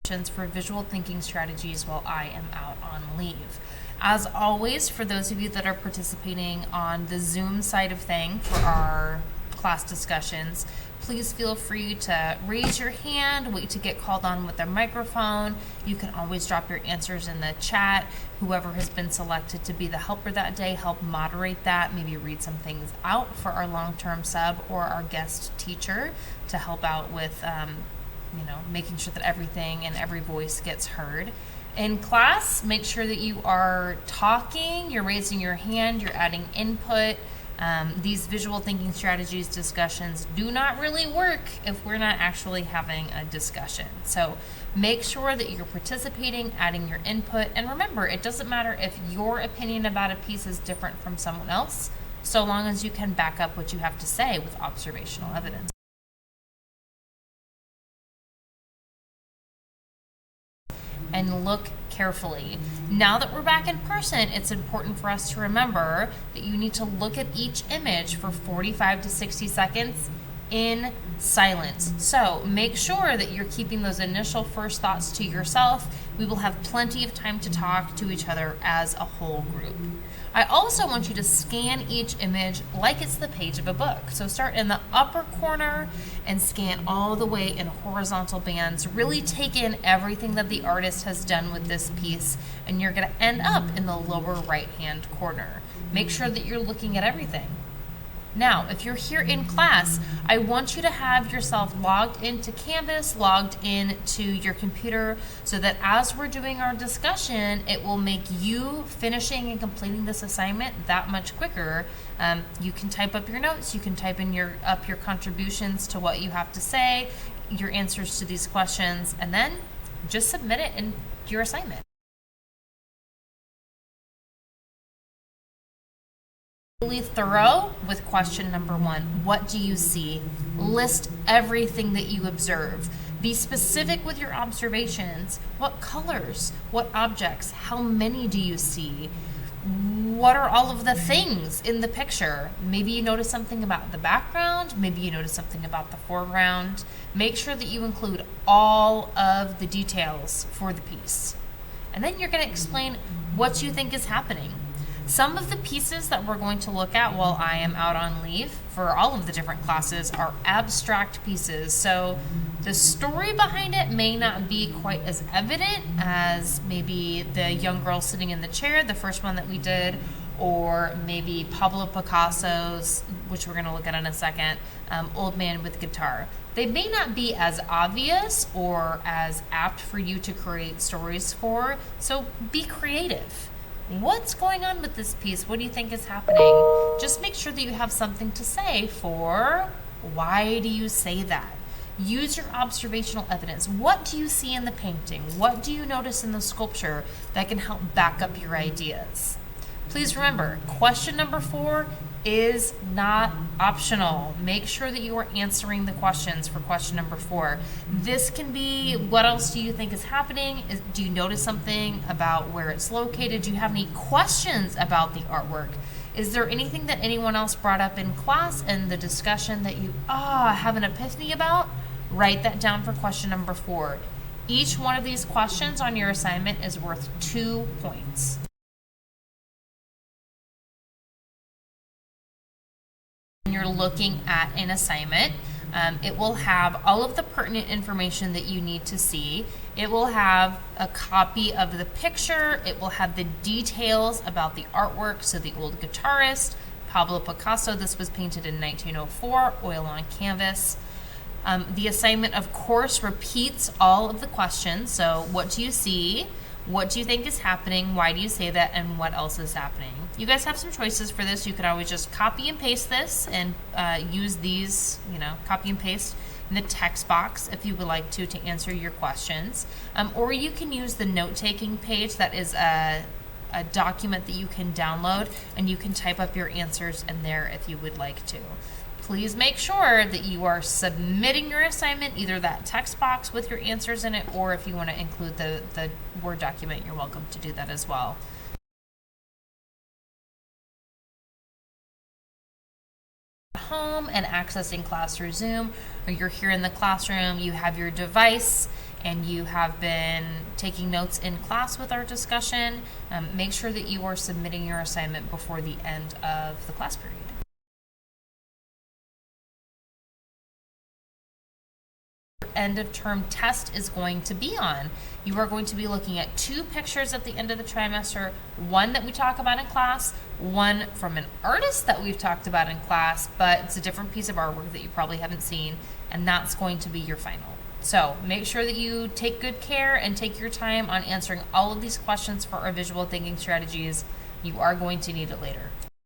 for visual thinking strategies while I am out on leave. As always, for those of you that are participating on the Zoom side of thing for our class discussions, please feel free to raise your hand, wait to get called on with a microphone. You can always drop your answers in the chat. Whoever has been selected to be the helper that day, help moderate that, maybe read some things out for our long-term sub or our guest teacher to help out with making sure that everything and every voice gets heard. In class, make sure that you are talking, you're raising your hand, you're adding input. These visual thinking strategies discussions do not really work if we're not actually having a discussion. So make sure that you're participating, adding your input, and remember, it doesn't matter if your opinion about a piece is different from someone else, so long as you can back up what you have to say with observational evidence. And look carefully. Now that we're back in person, it's important for us to remember that you need to look at each image for 45 to 60 seconds in silence. So make sure that you're keeping those initial first thoughts to yourself. We will have plenty of time to talk to each other as a whole group. I also want you to scan each image like it's the page of a book. So start in the upper corner and scan all the way in horizontal bands. Really take in everything that the artist has done with this piece, and you're going to end up in the lower right-hand corner. Make sure that you're looking at everything. Now, if you're here in class, I want you to have yourself logged into Canvas, logged into your computer, so that as we're doing our discussion, it will make you finishing and completing this assignment that much quicker. You can type up your notes, you can type in your contributions to what you have to say, your answers to these questions, and then just submit it in your assignment. Really thorough with question number 1. What do you see? List everything that you observe. Be specific with your observations. What colors? What objects? How many do you see? What are all of the things in the picture? Maybe you notice something about the background. Maybe you notice something about the foreground. Make sure that you include all of the details for the piece. And then you're going to explain what you think is happening. Some of the pieces that we're going to look at while I am out on leave for all of the different classes are abstract pieces. So the story behind it may not be quite as evident as maybe the young girl sitting in the chair, the first one that we did, or maybe Pablo Picasso's, which we're going to look at in a second, Old Man with Guitar. They may not be as obvious or as apt for you to create stories for, so be creative. What's going on with this piece? What do you think is happening? Just make sure that you have something to say for why do you say that? Use your observational evidence. What do you see in the painting? What do you notice in the sculpture that can help back up your ideas? Please remember, question number 4 is not optional. Make sure that you are answering the questions for question number 4. This can be, what else do you think is happening? Do you notice something about where it's located? Do you have any questions about the artwork? Is there anything that anyone else brought up in class and the discussion that you have an epiphany about? Write that down for question number 4. Each one of these questions on your assignment is worth 2 points. You're looking at an assignment. It will have all of the pertinent information that you need to see. It will have a copy of the picture. It will have the details about the artwork. So the old guitarist, Pablo Picasso, this was painted in 1904, oil on canvas. The assignment, of course, repeats all of the questions. So what do you see? What do you think is happening? Why do you say that? And what else is happening? You guys have some choices for this. You could always just copy and paste this and use these, copy and paste in the text box if you would like to answer your questions. Or you can use the note-taking page. That is a document that you can download, and you can type up your answers in there if you would like to. Please make sure that you are submitting your assignment, either that text box with your answers in it, or if you want to include the Word document, you're welcome to do that as well. Home and accessing class through Zoom, or you're here in the classroom, you have your device and you have been taking notes in class with our discussion, make sure that you are submitting your assignment before the end of the class period. End of term test is going to be on. You are going to be looking at 2 pictures at the end of the trimester, one that we talk about in class, one from an artist that we've talked about in class, but it's a different piece of artwork that you probably haven't seen, and that's going to be your final. So make sure that you take good care and take your time on answering all of these questions for our visual thinking strategies. You are going to need it later.